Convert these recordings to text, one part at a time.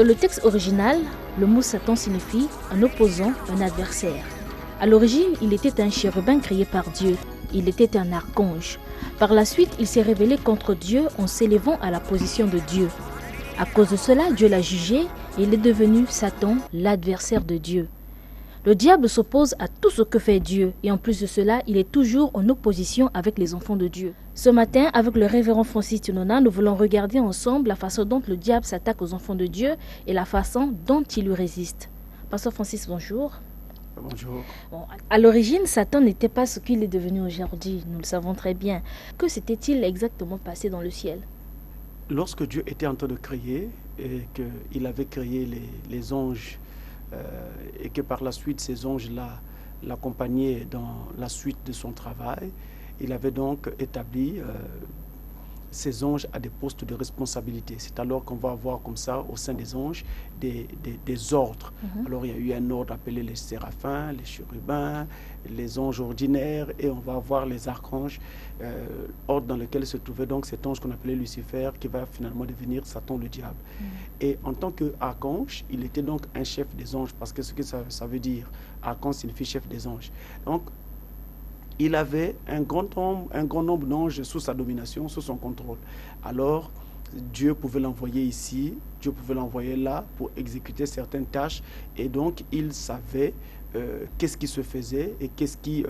Dans le texte original, le mot Satan signifie un opposant, un adversaire. À l'origine, il était un chérubin créé par Dieu. Il était un archange. Par la suite, il s'est rebellé contre Dieu en s'élevant à la position de Dieu. À cause de cela, Dieu l'a jugé et il est devenu Satan, l'adversaire de Dieu. Le diable s'oppose à tout ce que fait Dieu et en plus de cela, il est toujours en opposition avec les enfants de Dieu. Ce matin, avec le révérend Francis Tunona, nous voulons regarder ensemble la façon dont le diable s'attaque aux enfants de Dieu et la façon dont il lui résiste. Pasteur Francis, bonjour. Bonjour. Bon, à l'origine, Satan n'était pas ce qu'il est devenu aujourd'hui, nous le savons très bien. Que s'était-il exactement passé dans le ciel? Lorsque Dieu était en train de créer et qu'il avait créé les anges et que par la suite ces anges-là l'accompagnaient dans la suite de son travail, il avait donc établi ces anges à des postes de responsabilité. C'est alors qu'on va avoir comme ça au sein des anges des ordres. Alors il y a eu un ordre appelé les séraphins, les chérubins, les anges ordinaires et on va avoir les archanges, ordre dans lequel se trouvait donc cet ange qu'on appelait Lucifer qui va finalement devenir Satan le diable. Et en tant qu'archange, il était donc un chef des anges parce que ce que ça veut dire, archange signifie chef des anges. Donc il avait un grand nombre d'anges sous sa domination, sous son contrôle. Alors, Dieu pouvait l'envoyer ici, Dieu pouvait l'envoyer là pour exécuter certaines tâches. Et donc, il savait qu'est-ce qui se faisait et qu'est-ce qui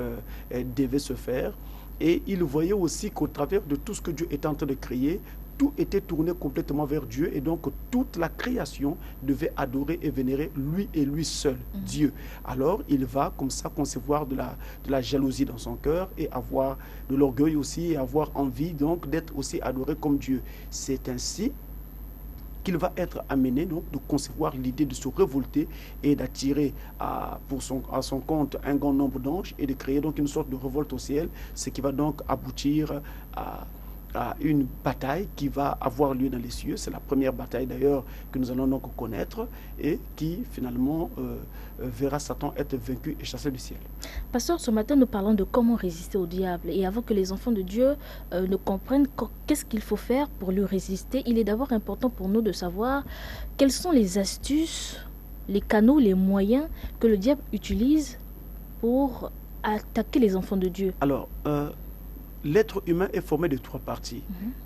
devait se faire. Et il voyait aussi qu'au travers de tout ce que Dieu était en train de créer, tout était tourné complètement vers Dieu et donc toute la création devait adorer et vénérer lui et lui seul, Dieu. Alors il va comme ça concevoir de la jalousie dans son cœur et avoir de l'orgueil aussi et avoir envie donc d'être aussi adoré comme Dieu. C'est ainsi qu'il va être amené donc de concevoir l'idée de se révolter et d'attirer à son compte un grand nombre d'anges et de créer donc une sorte de révolte au ciel, ce qui va donc aboutir à une bataille qui va avoir lieu dans les cieux. C'est la première bataille d'ailleurs que nous allons donc connaître et qui finalement verra Satan être vaincu et chassé du ciel. Pasteur, ce matin nous parlons de comment résister au diable et avant que les enfants de Dieu ne comprennent qu'est-ce qu'il faut faire pour lui résister, il est d'abord important pour nous de savoir quelles sont les astuces, les canaux, les moyens que le diable utilise pour attaquer les enfants de Dieu. Alors, l'être humain est formé de trois parties.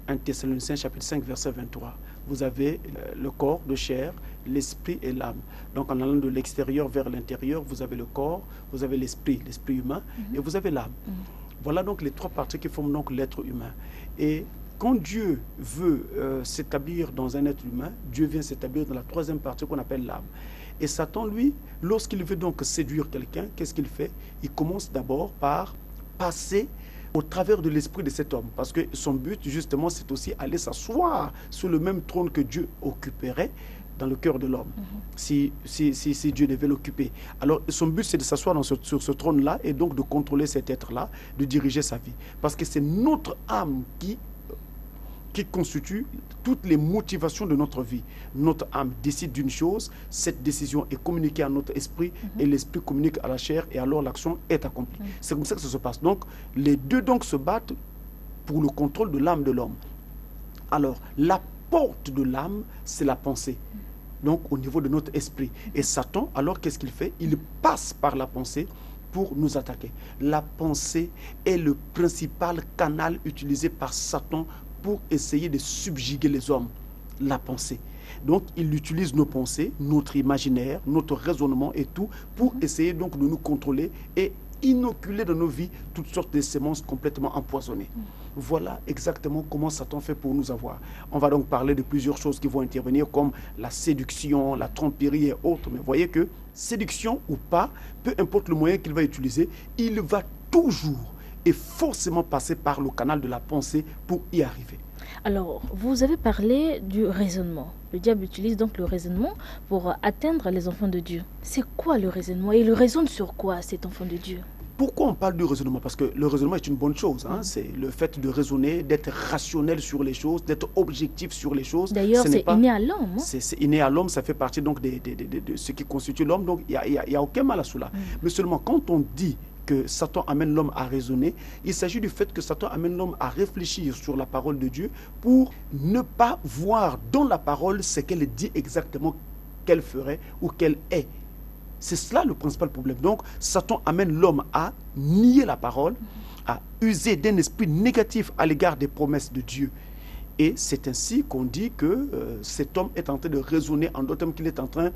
1 Thessaloniciens chapitre 5 verset 23. Vous avez le corps de chair, l'esprit et l'âme. Donc en allant de l'extérieur vers l'intérieur, vous avez le corps, vous avez l'esprit humain et vous avez l'âme. Voilà donc les trois parties qui forment donc l'être humain. Et quand Dieu veut s'établir dans un être humain, Dieu vient s'établir dans la troisième partie qu'on appelle l'âme. Et Satan, lui, lorsqu'il veut donc séduire quelqu'un, qu'est-ce qu'il fait? Il commence d'abord par passer au travers de l'esprit de cet homme. Parce que son but, justement, c'est aussi aller s'asseoir sur le même trône que Dieu occuperait dans le cœur de l'homme, si Dieu devait l'occuper. Alors, son but, c'est de s'asseoir sur ce trône-là et donc de contrôler cet être-là, de diriger sa vie. Parce que c'est notre âme qui constitue toutes les motivations de notre vie. Notre âme décide d'une chose, cette décision est communiquée à notre esprit et l'esprit communique à la chair et alors l'action est accomplie. C'est comme ça que ça se passe. Donc, les deux donc se battent pour le contrôle de l'âme de l'homme. Alors, la porte de l'âme, c'est la pensée. Donc, au niveau de notre esprit. Et Satan, alors qu'est-ce qu'il fait? Il passe par la pensée pour nous attaquer. La pensée est le principal canal utilisé par Satan pour essayer de subjuguer les hommes, la pensée. Donc, il utilise nos pensées, notre imaginaire, notre raisonnement et tout, pour essayer donc de nous contrôler et inoculer dans nos vies toutes sortes de semences complètement empoisonnées. Voilà exactement comment Satan fait pour nous avoir. On va donc parler de plusieurs choses qui vont intervenir, comme la séduction, la tromperie et autres. Mais voyez que, séduction ou pas, peu importe le moyen qu'il va utiliser, il va toujours et forcément passer par le canal de la pensée pour y arriver. Alors, vous avez parlé du raisonnement. Le diable utilise donc le raisonnement pour atteindre les enfants de Dieu. C'est quoi le raisonnement? Et il raisonne sur quoi, cet enfant de Dieu? Pourquoi on parle du raisonnement? Parce que le raisonnement est une bonne chose. C'est le fait de raisonner, d'être rationnel sur les choses, d'être objectif sur les choses. D'ailleurs, c'est inné à l'homme. C'est inné à l'homme, ça fait partie donc de ce qui constitue l'homme. Donc, il n'y a aucun mal à cela. Mais seulement quand on dit que Satan amène l'homme à raisonner, il s'agit du fait que Satan amène l'homme à réfléchir sur la parole de Dieu pour ne pas voir dans la parole ce qu'elle dit exactement qu'elle ferait ou qu'elle est. C'est cela le principal problème. Donc, Satan amène l'homme à nier la parole, à user d'un esprit négatif à l'égard des promesses de Dieu. Et c'est ainsi qu'on dit que cet homme est en train de raisonner, en d'autres termes qu'il est en train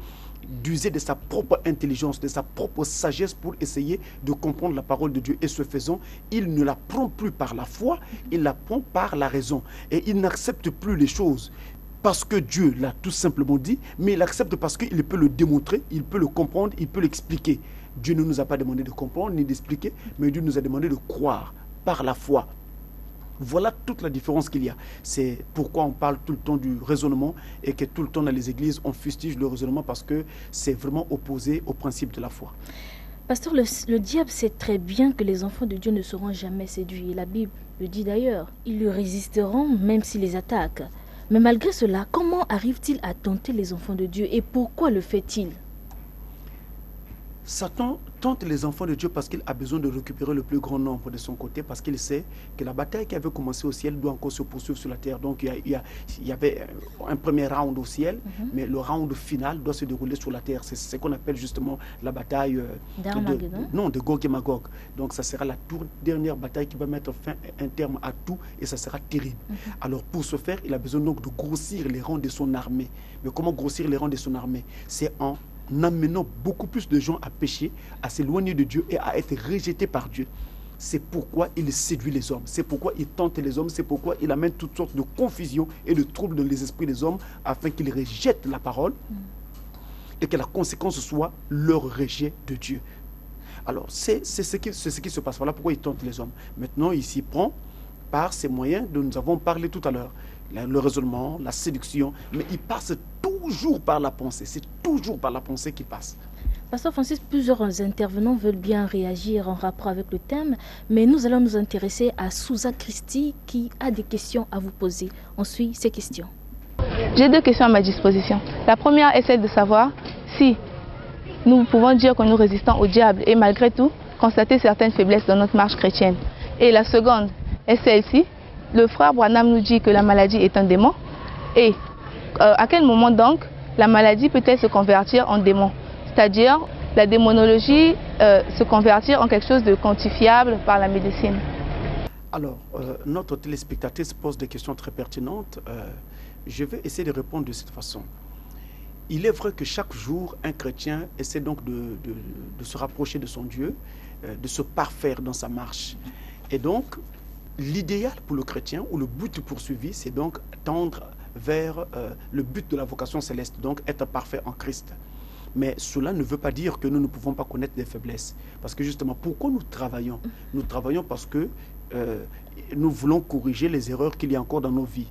d'user de sa propre intelligence, de sa propre sagesse pour essayer de comprendre la parole de Dieu. Et ce faisant, il ne la prend plus par la foi, il la prend par la raison. Et il n'accepte plus les choses parce que Dieu l'a tout simplement dit, mais il accepte parce qu'il peut le démontrer, il peut le comprendre, il peut l'expliquer. Dieu ne nous a pas demandé de comprendre ni d'expliquer, mais Dieu nous a demandé de croire par la foi. Voilà toute la différence qu'il y a. C'est pourquoi on parle tout le temps du raisonnement et que tout le temps dans les églises, on fustige le raisonnement parce que c'est vraiment opposé au principe de la foi. Pasteur, le diable sait très bien que les enfants de Dieu ne seront jamais séduits. La Bible le dit d'ailleurs. Ils lui résisteront même s'il les attaque. Mais malgré cela, comment arrive-t-il à tenter les enfants de Dieu et pourquoi le fait-il ? Satan tente les enfants de Dieu parce qu'il a besoin de récupérer le plus grand nombre de son côté, parce qu'il sait que la bataille qui avait commencé au ciel doit encore se poursuivre sur la terre. Donc il y avait un premier round au ciel, mais le round final doit se dérouler sur la terre. C'est ce qu'on appelle justement la bataille de Gog et Magog. Donc ça sera la toute dernière bataille qui va mettre fin, un terme à tout, et ça sera terrible. Alors pour ce faire, il a besoin donc de grossir les rangs de son armée. Mais comment grossir les rangs de son armée? C'est en amenant beaucoup plus de gens à pécher, à s'éloigner de Dieu et à être rejetés par Dieu. C'est pourquoi il séduit les hommes, c'est pourquoi il tente les hommes, c'est pourquoi il amène toutes sortes de confusion et de troubles dans les esprits des hommes afin qu'ils rejettent la parole et que la conséquence soit leur rejet de Dieu. Alors, c'est ce qui se passe. Voilà pourquoi il tente les hommes. Maintenant, il s'y prend par ces moyens dont nous avons parlé tout à l'heure. Le raisonnement, la séduction, mais il passe toujours par la pensée. C'est toujours par la pensée qu'il passe. Pasteur Francis, plusieurs intervenants veulent bien réagir en rapport avec le thème, mais nous allons nous intéresser à Souza Christie qui a des questions à vous poser. On suit ces questions. J'ai 2 questions à ma disposition. La première est celle de savoir si nous pouvons dire que nous résistons au diable et malgré tout constater certaines faiblesses dans notre marche chrétienne. Et la seconde est celle-ci. Le frère Branham nous dit que la maladie est un démon. Et à quel moment donc la maladie peut-elle se convertir en démon? C'est-à-dire la démonologie se convertir en quelque chose de quantifiable par la médecine. Alors, notre téléspectatrice pose des questions très pertinentes. Je vais essayer de répondre de cette façon. Il est vrai que chaque jour, un chrétien essaie donc de se rapprocher de son Dieu, de se parfaire dans sa marche. Et donc, l'idéal pour le chrétien, ou le but poursuivi, c'est donc tendre vers le but de la vocation céleste, donc être parfait en Christ. Mais cela ne veut pas dire que nous ne pouvons pas connaître des faiblesses. Parce que justement, pourquoi nous travaillons? Nous travaillons parce que nous voulons corriger les erreurs qu'il y a encore dans nos vies.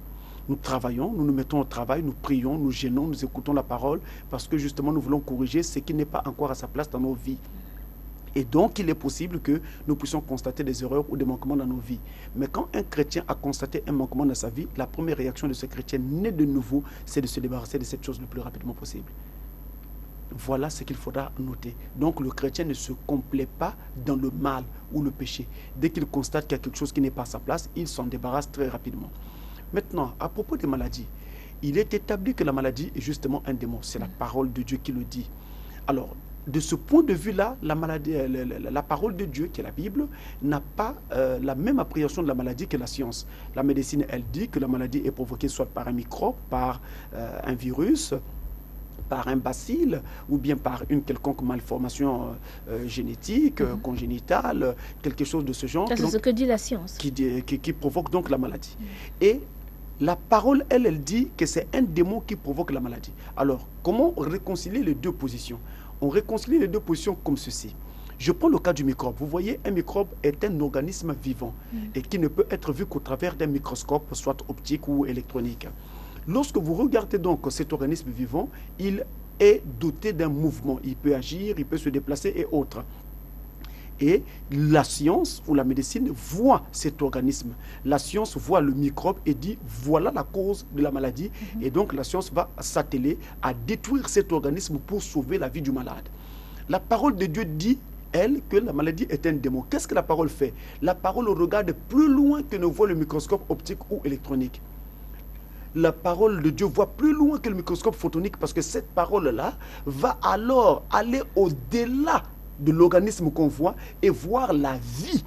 Nous travaillons, nous nous mettons au travail, nous prions, nous gênons, nous écoutons la parole, parce que justement nous voulons corriger ce qui n'est pas encore à sa place dans nos vies. Et donc, il est possible que nous puissions constater des erreurs ou des manquements dans nos vies. Mais quand un chrétien a constaté un manquement dans sa vie, la première réaction de ce chrétien né de nouveau, c'est de se débarrasser de cette chose le plus rapidement possible. Voilà ce qu'il faudra noter. Donc, le chrétien ne se complaît pas dans le mal ou le péché. Dès qu'il constate qu'il y a quelque chose qui n'est pas à sa place, il s'en débarrasse très rapidement. Maintenant, à propos des maladies, il est établi que la maladie est justement un démon. C'est la parole de Dieu qui le dit. Alors, de ce point de vue-là, la parole de Dieu, qui est la Bible, n'a pas la même appréhension de la maladie que la science. La médecine, elle dit que la maladie est provoquée soit par un microbe, par un virus, par un bacille, ou bien par une quelconque malformation génétique, congénitale, quelque chose de ce genre. C'est ce que dit la science. Qui provoque donc la maladie. Et la parole, elle dit que c'est un démon qui provoque la maladie. Alors, comment réconcilier les deux positions? On réconcilie les deux positions comme ceci. Je prends le cas du microbe. Vous voyez, un microbe est un organisme vivant et qui ne peut être vu qu'au travers d'un microscope, soit optique ou électronique. Lorsque vous regardez donc cet organisme vivant, il est doté d'un mouvement. Il peut agir, il peut se déplacer et autres. Et la science ou la médecine voit cet organisme. La science voit le microbe et dit voilà la cause de la maladie. Et donc la science va s'atteler à détruire cet organisme pour sauver la vie du malade. La parole de Dieu dit, elle, que la maladie est un démon. Qu'est-ce que la parole fait? La parole regarde plus loin que ne voit le microscope optique ou électronique. la parole de Dieu voit plus loin que le microscope photonique, parce que cette parole-là va alors aller au-delà de l'organisme qu'on voit et voir la vie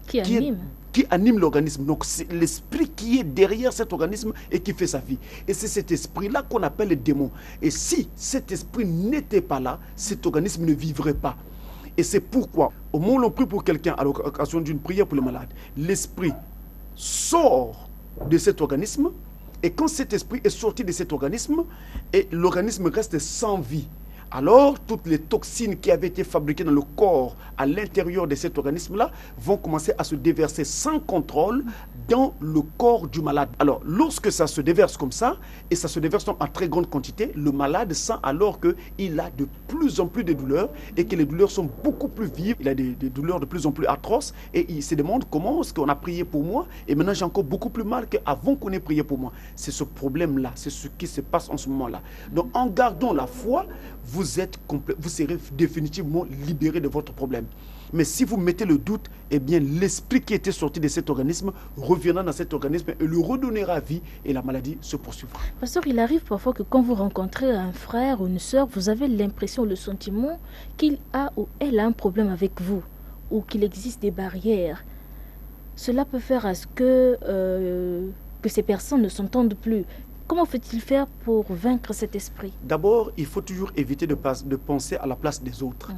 qui anime l'organisme. Donc c'est l'esprit qui est derrière cet organisme et qui fait sa vie. Et c'est cet esprit-là qu'on appelle le démon. Et si cet esprit n'était pas là, cet organisme ne vivrait pas. Et c'est pourquoi, au moment où l'on prie pour quelqu'un à l'occasion d'une prière pour le malade, l'esprit sort de cet organisme, et quand cet esprit est sorti de cet organisme, et l'organisme reste sans vie, alors toutes les toxines qui avaient été fabriquées dans le corps à l'intérieur de cet organisme-là vont commencer à se déverser sans contrôle dans le corps du malade. Alors lorsque ça se déverse comme ça, et ça se déverse en très grande quantité, le malade sent alors qu'il a de plus en plus de douleurs et que les douleurs sont beaucoup plus vives. Il a des douleurs de plus en plus atroces et il se demande comment est-ce qu'on a prié pour moi et maintenant j'ai encore beaucoup plus mal qu'avant qu'on ait prié pour moi. C'est ce problème-là, c'est ce qui se passe en ce moment-là. Donc en gardant la foi, vous serez définitivement libéré de votre problème. Mais si vous mettez le doute, eh bien l'esprit qui était sorti de cet organisme reviendra dans cet organisme et le redonnera vie et la maladie se poursuivra. Pasteur, il arrive parfois que quand vous rencontrez un frère ou une sœur, vous avez l'impression, le sentiment qu'il a ou elle a un problème avec vous ou qu'il existe des barrières. Cela peut faire à ce que ces personnes ne s'entendent plus. Comment faut-il faire pour vaincre cet esprit? D'abord, il faut toujours éviter de penser à la place des autres.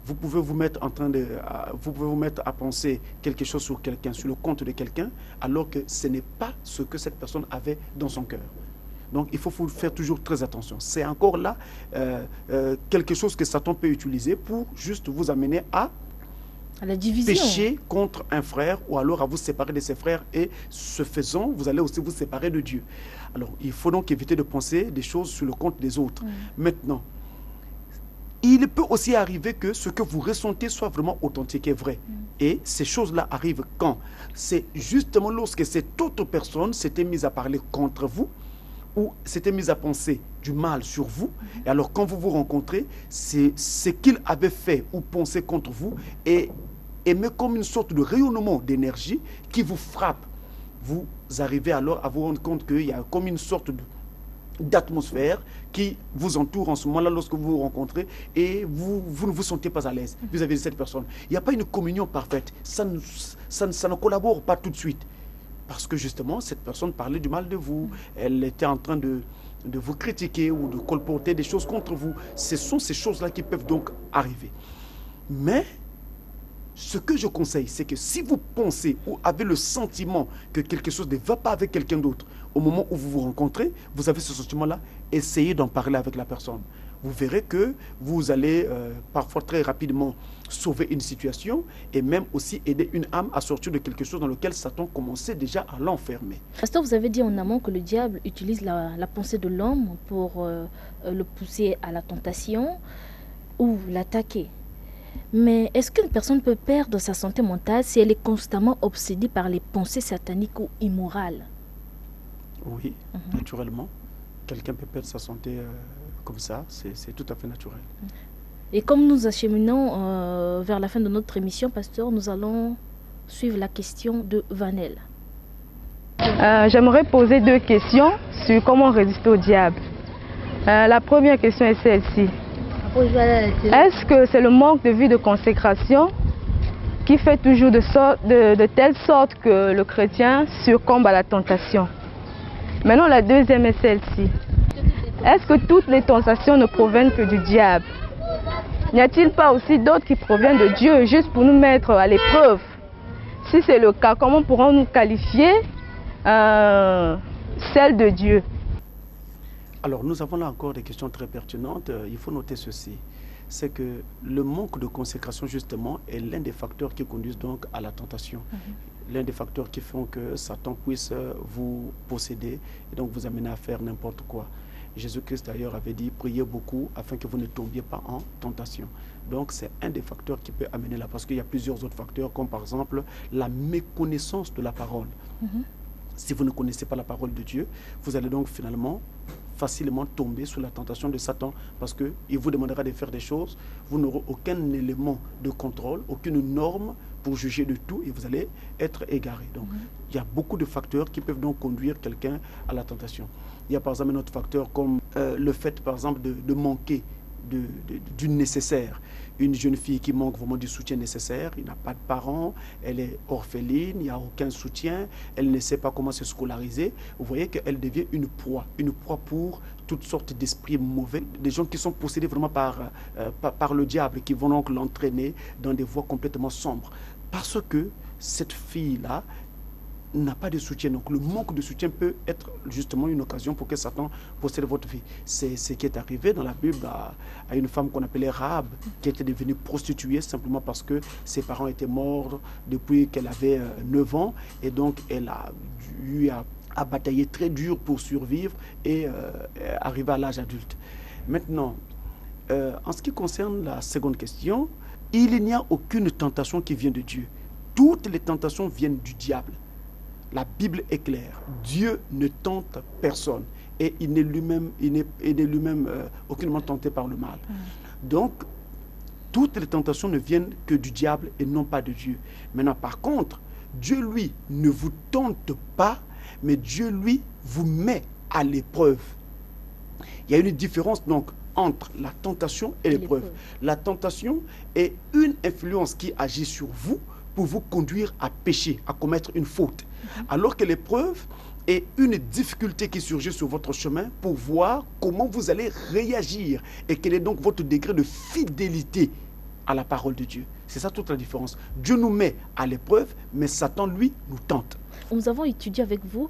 Vous pouvez vous mettre à penser quelque chose sur quelqu'un, sur le compte de quelqu'un, alors que ce n'est pas ce que cette personne avait dans son cœur. Donc, il faut faire toujours très attention. C'est encore là quelque chose que Satan peut utiliser pour juste vous amener à la division, pécher contre un frère ou alors à vous séparer de ses frères et ce faisant, vous allez aussi vous séparer de Dieu. Alors, il faut donc éviter de penser des choses sur le compte des autres. Maintenant, il peut aussi arriver que ce que vous ressentez soit vraiment authentique et vrai. Et ces choses-là arrivent quand? C'est justement lorsque cette autre personne s'était mise à parler contre vous ou s'était mise à penser du mal sur vous. Et alors, quand vous vous rencontrez, c'est ce qu'il avait fait ou pensé contre vous et émet comme une sorte de rayonnement d'énergie qui vous frappe. Vous arrivez alors à vous rendre compte qu'il y a comme une sorte d'atmosphère qui vous entoure en ce moment-là lorsque vous vous rencontrez et vous ne vous sentez pas à l'aise vis-à-vis de cette personne. Il n'y a pas une communion parfaite. Ça ne collabore pas tout de suite. Parce que justement, cette personne parlait du mal de vous. Elle était en train de vous critiquer ou de colporter des choses contre vous. Ce sont ces choses-là qui peuvent donc arriver. Mais ce que je conseille, c'est que si vous pensez ou avez le sentiment que quelque chose ne va pas avec quelqu'un d'autre, au moment où vous vous rencontrez, vous avez ce sentiment-là, essayez d'en parler avec la personne. Vous verrez que vous allez parfois très rapidement sauver une situation et même aussi aider une âme à sortir de quelque chose dans lequel Satan commençait déjà à l'enfermer. Pasteur, vous avez dit en amont que le diable utilise la pensée de l'homme pour le pousser à la tentation ou l'attaquer. Mais est-ce qu'une personne peut perdre sa santé mentale si elle est constamment obsédée par les pensées sataniques ou immorales? Oui, naturellement. Quelqu'un peut perdre sa santé comme ça, c'est tout à fait naturel. Et comme nous acheminons vers la fin de notre émission, Pasteur, nous allons suivre la question de Vanel. J'aimerais poser 2 questions sur comment résister au diable. La première question est celle-ci. Est-ce que c'est le manque de vie de consécration qui fait toujours de telle sorte que le chrétien succombe à la tentation? Maintenant, la deuxième est celle-ci. Est-ce que toutes les tentations ne proviennent que du diable? N'y a-t-il pas aussi d'autres qui proviennent de Dieu juste pour nous mettre à l'épreuve? Si c'est le cas, comment pourrons-nous qualifier celle de Dieu? Alors, nous avons là encore des questions très pertinentes. Il faut noter ceci. C'est que le manque de consécration, justement, est l'un des facteurs qui conduisent donc à la tentation. L'un des facteurs qui font que Satan puisse vous posséder et donc vous amener à faire n'importe quoi. Jésus-Christ d'ailleurs avait dit, priez beaucoup afin que vous ne tombiez pas en tentation. Donc c'est un des facteurs qui peut amener là, parce qu'il y a plusieurs autres facteurs, comme par exemple la méconnaissance de la parole. Si vous ne connaissez pas la parole de Dieu, vous allez donc finalement facilement tomber sous la tentation de Satan parce qu'il vous demandera de faire des choses, vous n'aurez aucun élément de contrôle, aucune norme pour juger de tout et vous allez être égaré. Donc, il y a beaucoup de facteurs qui peuvent donc conduire quelqu'un à la tentation. Il y a par exemple un autre facteur comme le fait, par exemple, de manquer du nécessaire. Une jeune fille qui manque vraiment du soutien nécessaire, il n'a pas de parents, elle est orpheline, il n'y a aucun soutien, elle ne sait pas comment se scolariser. Vous voyez qu'elle devient une proie pour toutes sortes d'esprits mauvais, des gens qui sont possédés vraiment par le diable, qui vont donc l'entraîner dans des voies complètement sombres. Parce que cette fille-là n'a pas de soutien. Donc le manque de soutien peut être justement une occasion pour que Satan possède votre vie. C'est ce qui est arrivé dans la Bible à une femme qu'on appelait Rahab, qui était devenue prostituée simplement parce que ses parents étaient morts depuis qu'elle avait 9 ans. Et donc elle a eu à batailler très dur pour survivre et arriver à l'âge adulte. Maintenant, en ce qui concerne la seconde question, il n'y a aucune tentation qui vient de Dieu. Toutes les tentations viennent du diable. La Bible est claire. Dieu ne tente personne et il n'est lui-même aucunement tenté par le mal. Donc, toutes les tentations ne viennent que du diable et non pas de Dieu. Maintenant, par contre, Dieu, lui, ne vous tente pas, mais Dieu, lui, vous met à l'épreuve. Il y a une différence donc entre la tentation et l'épreuve. La tentation est une influence qui agit sur vous pour vous conduire à pécher, à commettre une faute. Alors que l'épreuve est une difficulté qui surgit sur votre chemin pour voir comment vous allez réagir et quel est donc votre degré de fidélité à la parole de Dieu. C'est ça toute la différence. Dieu nous met à l'épreuve, mais Satan, lui, nous tente. Nous avons étudié avec vous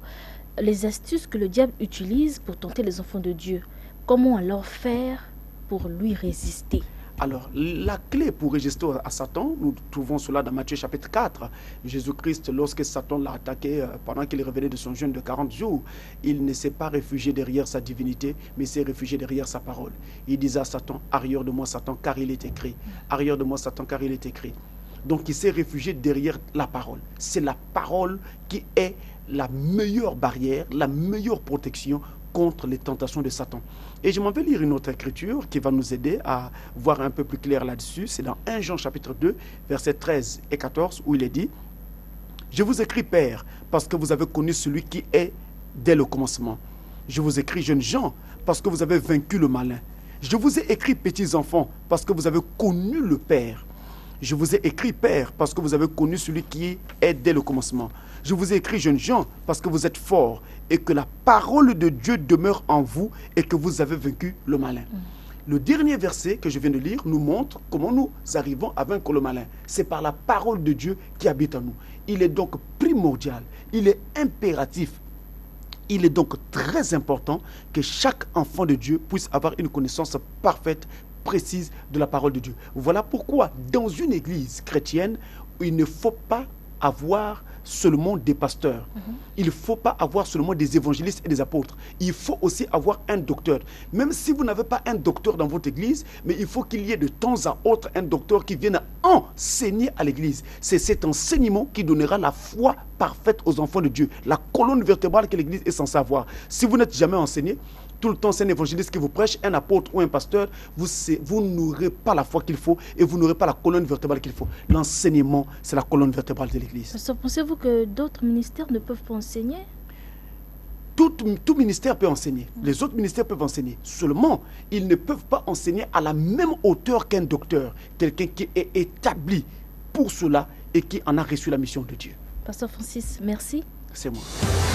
les astuces que le diable utilise pour tenter les enfants de Dieu. Comment alors faire pour lui résister ? Alors, la clé pour résister à Satan, nous trouvons cela dans Matthieu chapitre 4. Jésus-Christ, lorsque Satan l'a attaqué pendant qu'il revenait de son jeûne de 40 jours, il ne s'est pas réfugié derrière sa divinité, mais il s'est réfugié derrière sa parole. Il disait à Satan, « Arrière de moi Satan, car il est écrit. Arrière de moi Satan, car il est écrit. » Donc, il s'est réfugié derrière la parole. C'est la parole qui est la meilleure barrière, la meilleure protection contre les tentations de Satan. Et je m'en vais lire une autre écriture qui va nous aider à voir un peu plus clair là-dessus. C'est dans 1 Jean chapitre 2, versets 13 et 14, où il est dit « Je vous écris, Père, parce que vous avez connu celui qui est dès le commencement. Je vous écris, jeunes gens, parce que vous avez vaincu le malin. Je vous ai écrit, petits enfants, parce que vous avez connu le Père. Je vous ai écrit, Père, parce que vous avez connu celui qui est dès le commencement. Je vous ai écrit, jeunes gens, parce que vous êtes forts et que la parole de Dieu demeure en vous et que vous avez vaincu le malin. » Le dernier verset que je viens de lire nous montre comment nous arrivons à vaincre le malin. C'est par la parole de Dieu qui habite en nous. Il est donc primordial, il est impératif, il est donc très important que chaque enfant de Dieu puisse avoir une connaissance parfaite, précise de la parole de Dieu. Voilà pourquoi dans une église chrétienne, il ne faut pas avoir seulement des pasteurs. Il ne faut pas avoir seulement des évangélistes et des apôtres. Il faut aussi avoir un docteur. Même si vous n'avez pas un docteur dans votre église, mais il faut qu'il y ait de temps à autre un docteur qui vienne enseigner à l'église. C'est cet enseignement qui donnera la foi parfaite aux enfants de Dieu, la colonne vertébrale que l'église est censée avoir. Si vous n'êtes jamais enseigné, tout le temps c'est un évangéliste qui vous prêche, un apôtre ou un pasteur, vous n'aurez pas la foi qu'il faut et vous n'aurez pas la colonne vertébrale qu'il faut. L'enseignement, c'est la colonne vertébrale de l'église. Pensez-vous que d'autres ministères ne peuvent pas enseigner ? Tout ministère peut enseigner. Les autres ministères peuvent enseigner. Seulement, ils ne peuvent pas enseigner à la même hauteur qu'un docteur, quelqu'un qui est établi pour cela et qui en a reçu la mission de Dieu. Pasteur Francis, merci. C'est moi.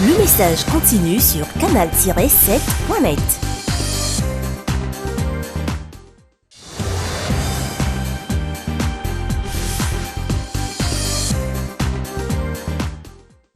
Le message continue sur canal-7.net.